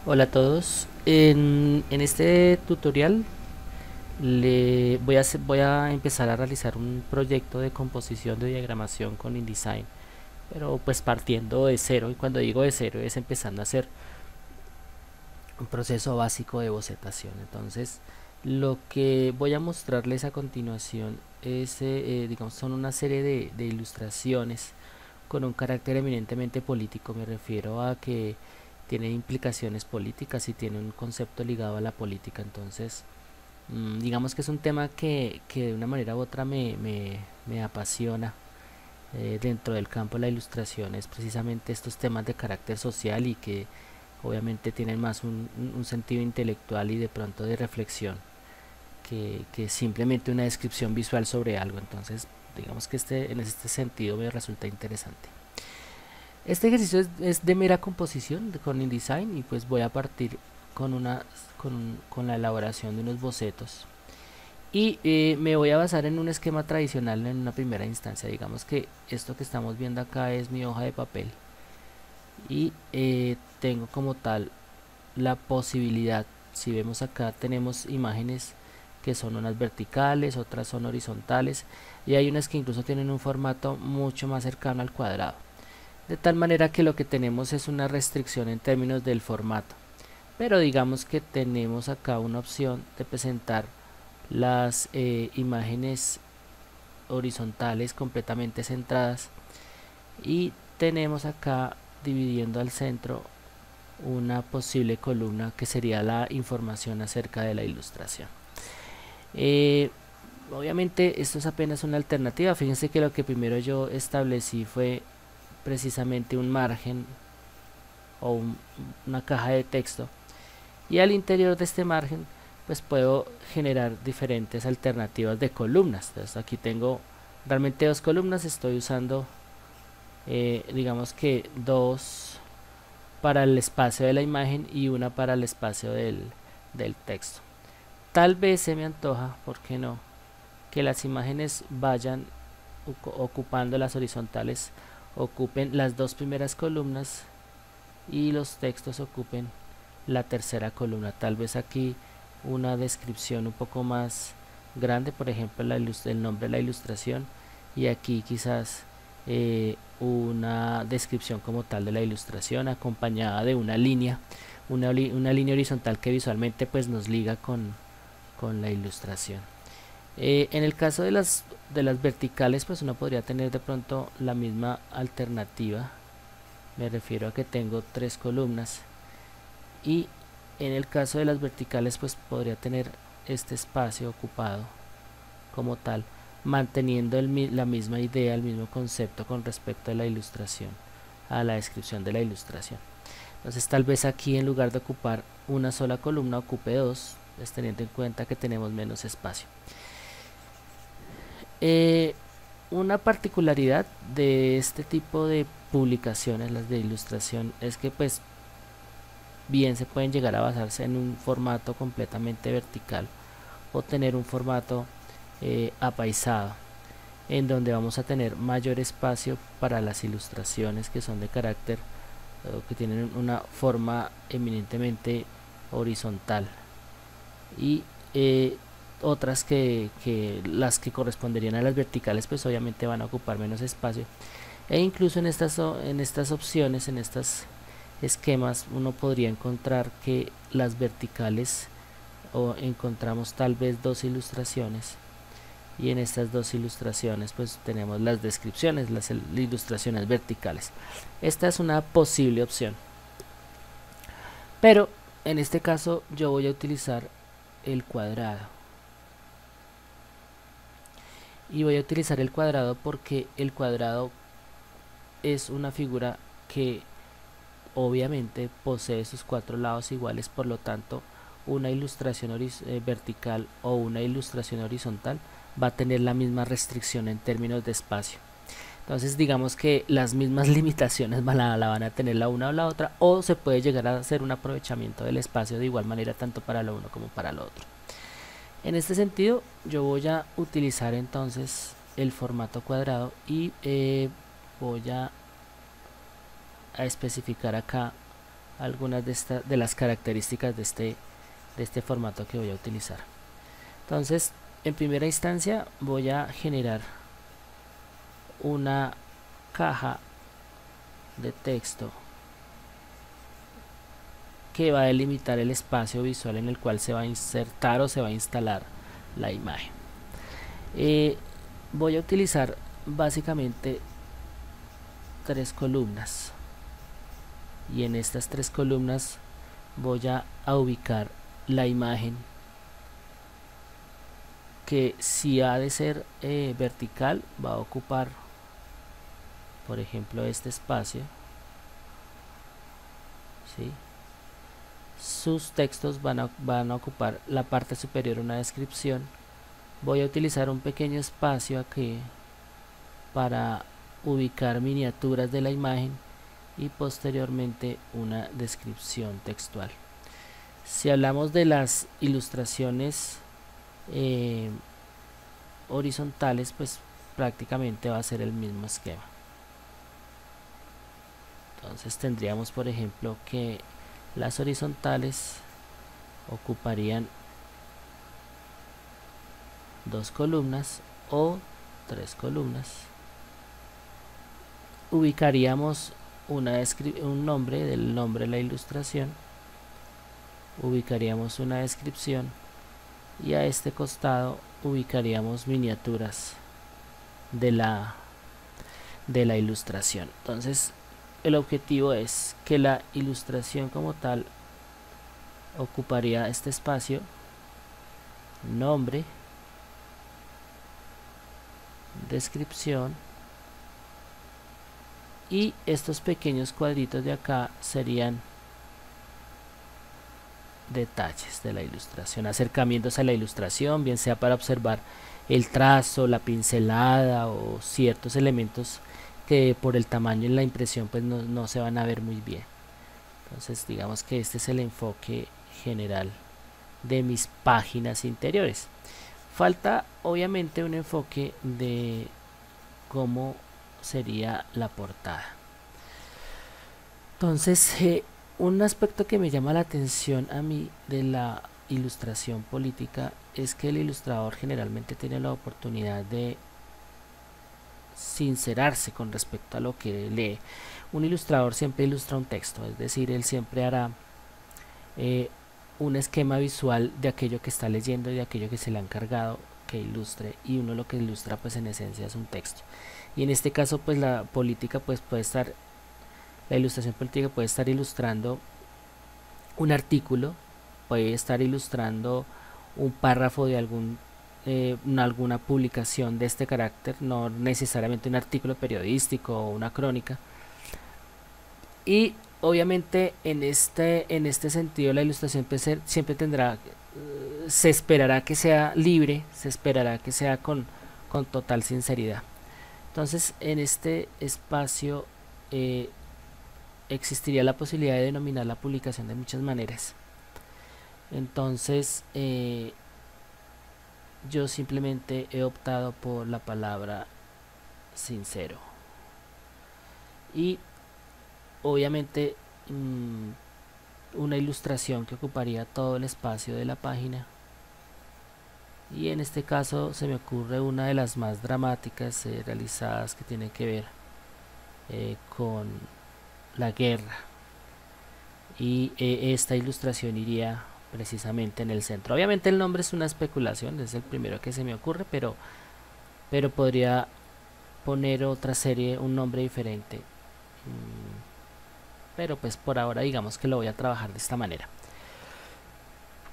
Hola a todos. En este tutorial voy a empezar a realizar un proyecto de composición de diagramación con InDesign, pero pues partiendo de cero, y cuando digo de cero es empezando a hacer un proceso básico de bocetación. Entonces, lo que voy a mostrarles a continuación es, digamos, son una serie de ilustraciones con un carácter eminentemente político. Me refiero a que tiene implicaciones políticas y tiene un concepto ligado a la política. Entonces, digamos que es un tema que de una manera u otra me apasiona. Dentro del campo de la ilustración es precisamente estos temas de carácter social y que obviamente tienen más un sentido intelectual y de pronto de reflexión que simplemente una descripción visual sobre algo. Entonces, digamos que en este sentido me resulta interesante. Este ejercicio es de mera composición con InDesign y pues voy a partir con la elaboración de unos bocetos. Y me voy a basar en un esquema tradicional en una primera instancia. Digamos que esto que estamos viendo acá es mi hoja de papel y tengo como tal la posibilidad, si vemos acá tenemos imágenes que son unas verticales, otras son horizontales y hay unas que incluso tienen un formato mucho más cercano al cuadrado. De tal manera que lo que tenemos es una restricción en términos del formato. Pero digamos que tenemos acá una opción de presentar las imágenes horizontales completamente centradas y tenemos acá dividiendo al centro una posible columna que sería la información acerca de la ilustración. Eh, Obviamente esto es apenas una alternativa. Fíjense que lo que primero yo establecí fue precisamente un margen o una caja de texto y al interior de este margen pues puedo generar diferentes alternativas de columnas. Entonces aquí tengo realmente dos columnas, estoy usando digamos que dos para el espacio de la imagen y una para el espacio del texto. Tal vez se me antoja, ¿por qué no?, que las imágenes vayan ocupando las horizontales, ocupen las dos primeras columnas y los textos ocupen la tercera columna. Tal vez aquí una descripción un poco más grande, por ejemplo el nombre de la ilustración, y aquí quizás una descripción como tal de la ilustración acompañada de una línea, una línea horizontal que visualmente pues nos liga con la ilustración. En el caso de las verticales pues uno podría tener de pronto la misma alternativa. Me refiero a que tengo tres columnas y en el caso de las verticales pues podría tener este espacio ocupado como tal, manteniendo la misma idea, el mismo concepto con respecto a la ilustración, a la descripción de la ilustración. Entonces tal vez aquí en lugar de ocupar una sola columna ocupe dos, pues teniendo en cuenta que tenemos menos espacio. Eh, una particularidad de este tipo de publicaciones, las de ilustración, es que pues bien se pueden llegar a basarse en un formato completamente vertical o tener un formato apaisado, en donde vamos a tener mayor espacio para las ilustraciones que son de carácter que tienen una forma eminentemente horizontal y otras que las que corresponderían a las verticales pues obviamente van a ocupar menos espacio, e incluso en estas opciones, en estos esquemas uno podría encontrar que las verticales o encontramos tal vez dos ilustraciones y en estas dos ilustraciones pues tenemos las descripciones, las ilustraciones verticales. Esta es una posible opción, pero en este caso yo voy a utilizar el cuadrado y voy a utilizar el cuadrado porque el cuadrado es una figura que obviamente posee sus cuatro lados iguales, por lo tanto una ilustración vertical o una ilustración horizontal va a tener la misma restricción en términos de espacio. Entonces digamos que las mismas limitaciones la van a tener la una o la otra, o se puede llegar a hacer un aprovechamiento del espacio de igual manera tanto para lo uno como para lo otro. En este sentido yo voy a utilizar entonces el formato cuadrado y voy a especificar acá algunas de las características de este formato que voy a utilizar. Entonces, en primera instancia voy a generar una caja de texto que va a delimitar el espacio visual en el cual se va a insertar o se va a instalar la imagen. Voy a utilizar básicamente 3 columnas, y en estas 3 columnas voy a ubicar la imagen, que si ha de ser vertical va a ocupar, por ejemplo, este espacio, ¿sí? Sus textos van a ocupar la parte superior, una descripción. Voy a utilizar un pequeño espacio aquí para ubicar miniaturas de la imagen y posteriormente una descripción textual. Si hablamos de las ilustraciones horizontales, pues prácticamente va a ser el mismo esquema. Entonces tendríamos, por ejemplo, que las horizontales ocuparían 2 columnas o 3 columnas. Ubicaríamos un nombre del nombre de la ilustración, ubicaríamos una descripción, y a este costado ubicaríamos miniaturas de la ilustración. Entonces el objetivo es que la ilustración como tal ocuparía este espacio, nombre, descripción, y estos pequeños cuadritos de acá serían detalles de la ilustración, acercamientos a la ilustración, bien sea para observar el trazo, la pincelada o ciertos elementos que por el tamaño en la impresión pues no se van a ver muy bien. Entonces digamos que este es el enfoque general de mis páginas interiores. Falta obviamente un enfoque de cómo sería la portada. Entonces un aspecto que me llama la atención a mí de la ilustración política es que el ilustrador generalmente tiene la oportunidad de sincerarse con respecto a lo que lee. Un ilustrador siempre ilustra un texto, es decir, él siempre hará un esquema visual de aquello que está leyendo y de aquello que se le ha encargado que ilustre, y uno lo que ilustra pues en esencia es un texto. Y en este caso pues la política pues la ilustración política puede estar ilustrando un artículo, puede estar ilustrando un párrafo de alguna publicación de este carácter, no necesariamente un artículo periodístico o una crónica. Y obviamente en este sentido la ilustración siempre tendrá, se esperará que sea libre, se esperará que sea con total sinceridad. Entonces en este espacio existiría la posibilidad de denominar la publicación de muchas maneras. Entonces yo simplemente he optado por la palabra sincero, y obviamente una ilustración que ocuparía todo el espacio de la página, y en este caso se me ocurre una de las más dramáticas realizadas, que tiene que ver con la guerra, y esta ilustración iría precisamente en el centro. Obviamente el nombre es una especulación, es el primero que se me ocurre, pero podría poner otra serie un nombre diferente, pero pues por ahora digamos que lo voy a trabajar de esta manera.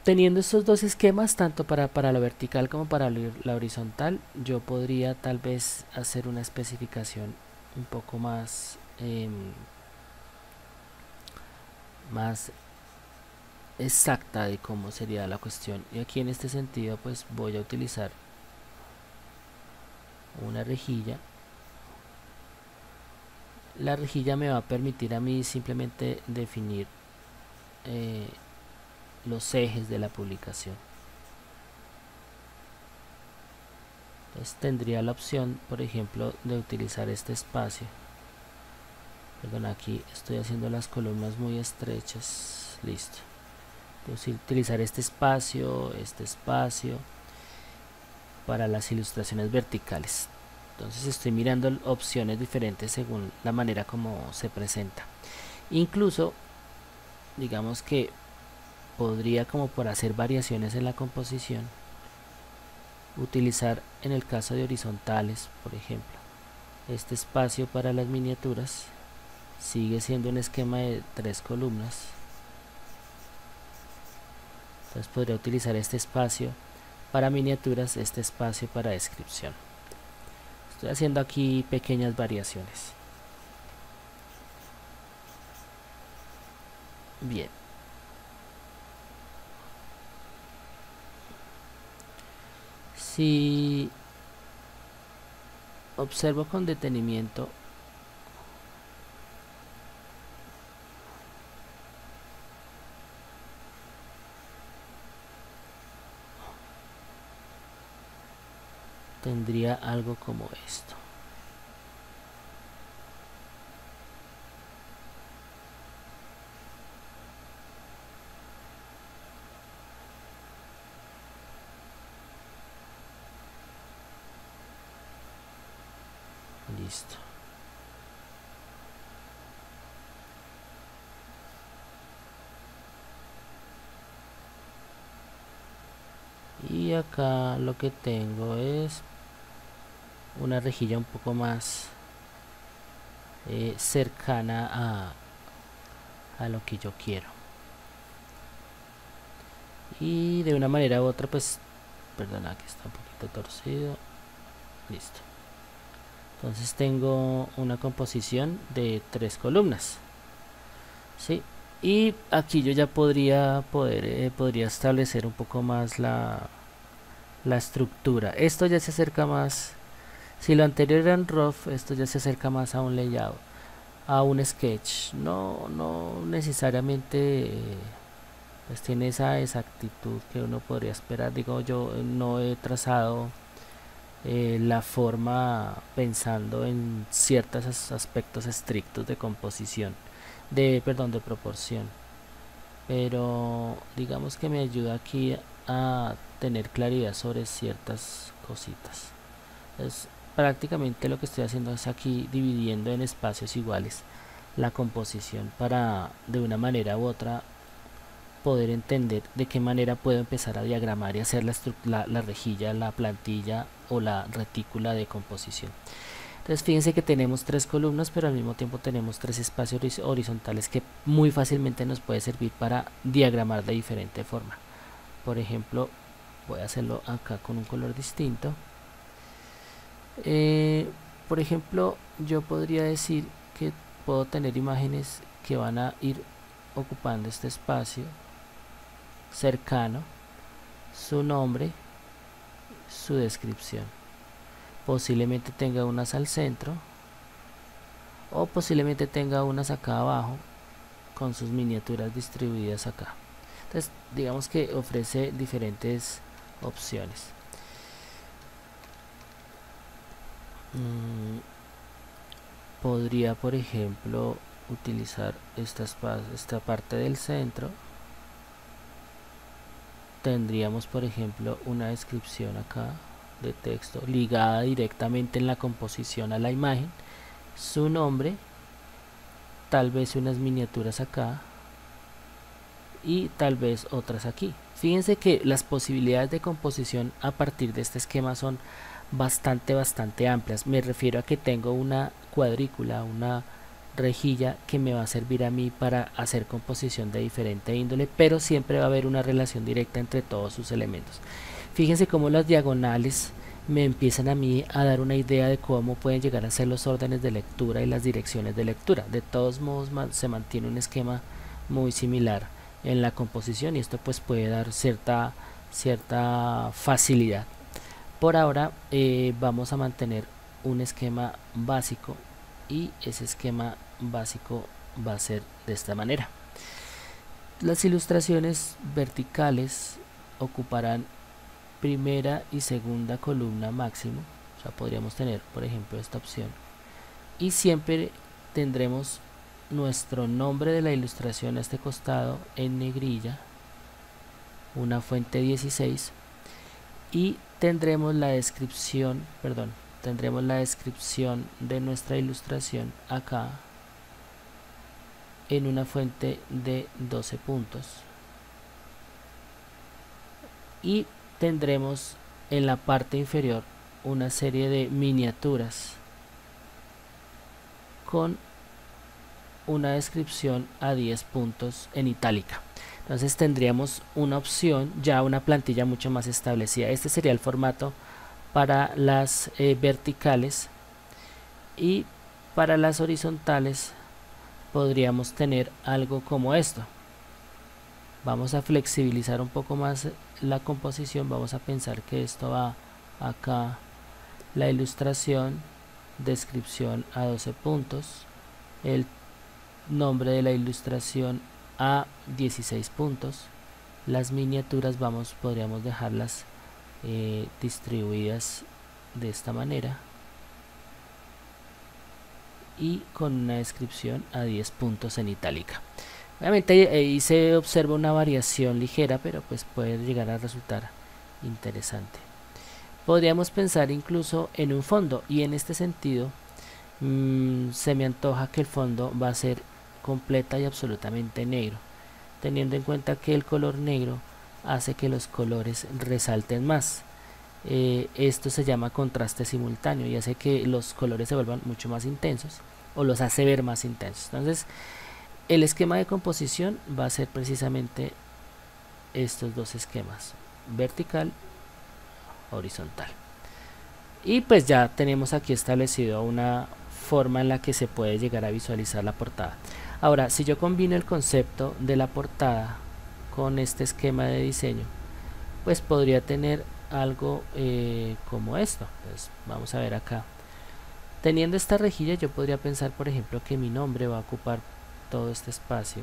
Teniendo estos dos esquemas, tanto para lo vertical como para la horizontal, yo podría tal vez hacer una especificación un poco más exacta de cómo sería la cuestión. Y aquí en este sentido pues voy a utilizar una rejilla. La rejilla me va a permitir a mí simplemente definir los ejes de la publicación. Entonces tendría la opción, por ejemplo, de utilizar este espacio Perdón, aquí estoy haciendo las columnas muy estrechas. Listo. Entonces utilizar este espacio para las ilustraciones verticales. Entonces estoy mirando opciones diferentes según la manera como se presenta. Incluso digamos que podría, como por hacer variaciones en la composición, utilizar en el caso de horizontales, por ejemplo, este espacio para las miniaturas sigue siendo un esquema de 3 columnas. Entonces podría utilizar este espacio para miniaturas, este espacio para descripción. Estoy haciendo aquí pequeñas variaciones. Bien. Si observo con detenimiento, tendría algo como esto. Listo. Y acá lo que tengo es una rejilla un poco más cercana a lo que yo quiero. Y de una manera u otra, pues, perdona que está un poquito torcido. Listo. Entonces tengo una composición de 3 columnas. ¿Sí? Y aquí yo ya podría establecer un poco más la estructura. Esto ya se acerca más, si lo anterior era en rough, esto ya se acerca más a un layout, a un sketch. No necesariamente pues tiene esa exactitud que uno podría esperar. Digo, yo no he trazado la forma pensando en ciertos aspectos estrictos de composición, de proporción, pero digamos que me ayuda aquí a tener claridad sobre ciertas cositas. Entonces, prácticamente lo que estoy haciendo es aquí dividiendo en espacios iguales la composición para de una manera u otra poder entender de qué manera puedo empezar a diagramar y hacer la rejilla, la plantilla o la retícula de composición. Entonces fíjense que tenemos 3 columnas, pero al mismo tiempo tenemos 3 espacios horizontales que muy fácilmente nos puede servir para diagramar de diferente forma. Por ejemplo, voy a hacerlo acá con un color distinto. Por ejemplo, yo podría decir que puedo tener imágenes que van a ir ocupando este espacio cercano, su nombre, su descripción. Posiblemente tenga unas al centro o posiblemente tenga unas acá abajo con sus miniaturas distribuidas acá. Entonces digamos que ofrece diferentes opciones. Podría, por ejemplo, utilizar esta parte del centro. Tendríamos, por ejemplo, una descripción acá de texto ligada directamente en la composición a la imagen, su nombre, tal vez unas miniaturas acá y tal vez otras aquí. Fíjense que las posibilidades de composición a partir de este esquema son bastante amplias. Me refiero a que tengo una cuadrícula, una rejilla que me va a servir a mí para hacer composición de diferente índole, pero siempre va a haber una relación directa entre todos sus elementos. Fíjense cómo las diagonales me empiezan a mí a dar una idea de cómo pueden llegar a ser los órdenes de lectura y las direcciones de lectura. De todos modos se mantiene un esquema muy similar en la composición y esto pues puede dar cierta facilidad. Por ahora vamos a mantener un esquema básico y ese esquema básico va a ser de esta manera. Las ilustraciones verticales ocuparán primera y segunda columna máximo, o sea podríamos tener por ejemplo esta opción, y siempre tendremos nuestro nombre de la ilustración a este costado en negrilla, una fuente 16, y tendremos la descripción, tendremos la descripción de nuestra ilustración acá en una fuente de 12 puntos, y tendremos en la parte inferior una serie de miniaturas con una descripción a 10 puntos en itálica. Entonces tendríamos una opción, ya una plantilla mucho más establecida. Este sería el formato para las verticales, y para las horizontales podríamos tener algo como esto. Vamos a flexibilizar un poco más la composición. Vamos a pensar que esto va acá, la ilustración, descripción a 12 puntos, el nombre de la ilustración a 16 puntos, las miniaturas podríamos dejarlas distribuidas de esta manera y con una descripción a 10 puntos en itálica. Obviamente ahí se observa una variación ligera, pero pues puede llegar a resultar interesante. Podríamos pensar incluso en un fondo, y en este sentido se me antoja que el fondo va a ser completa y absolutamente negro, teniendo en cuenta que el color negro hace que los colores resalten más. Esto se llama contraste simultáneo y hace que los colores se vuelvan mucho más intensos, o los hace ver más intensos. Entonces el esquema de composición va a ser precisamente estos dos esquemas, vertical, horizontal. Y pues ya tenemos aquí establecido una forma en la que se puede llegar a visualizar la portada. Ahora, si yo combino el concepto de la portada con este esquema de diseño, pues podría tener algo como esto. Pues vamos a ver acá. Teniendo esta rejilla, yo podría pensar, por ejemplo, que mi nombre va a ocupar todo este espacio.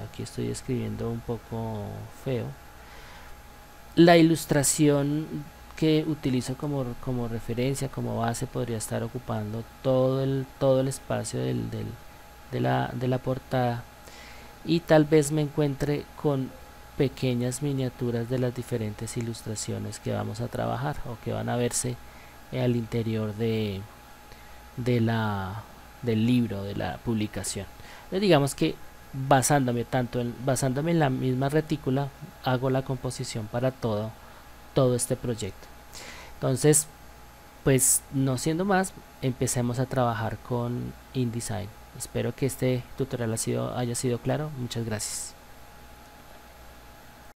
Aquí estoy escribiendo un poco feo. La ilustración que utilizo como referencia, como base, podría estar ocupando todo el espacio de la portada, y tal vez me encuentre con pequeñas miniaturas de las diferentes ilustraciones que vamos a trabajar o que van a verse al interior del libro, de la publicación. Entonces, digamos que basándome en la misma retícula, hago la composición para todo este proyecto. Entonces, pues no siendo más, empecemos a trabajar con InDesign. Espero que este tutorial haya sido claro. Muchas gracias.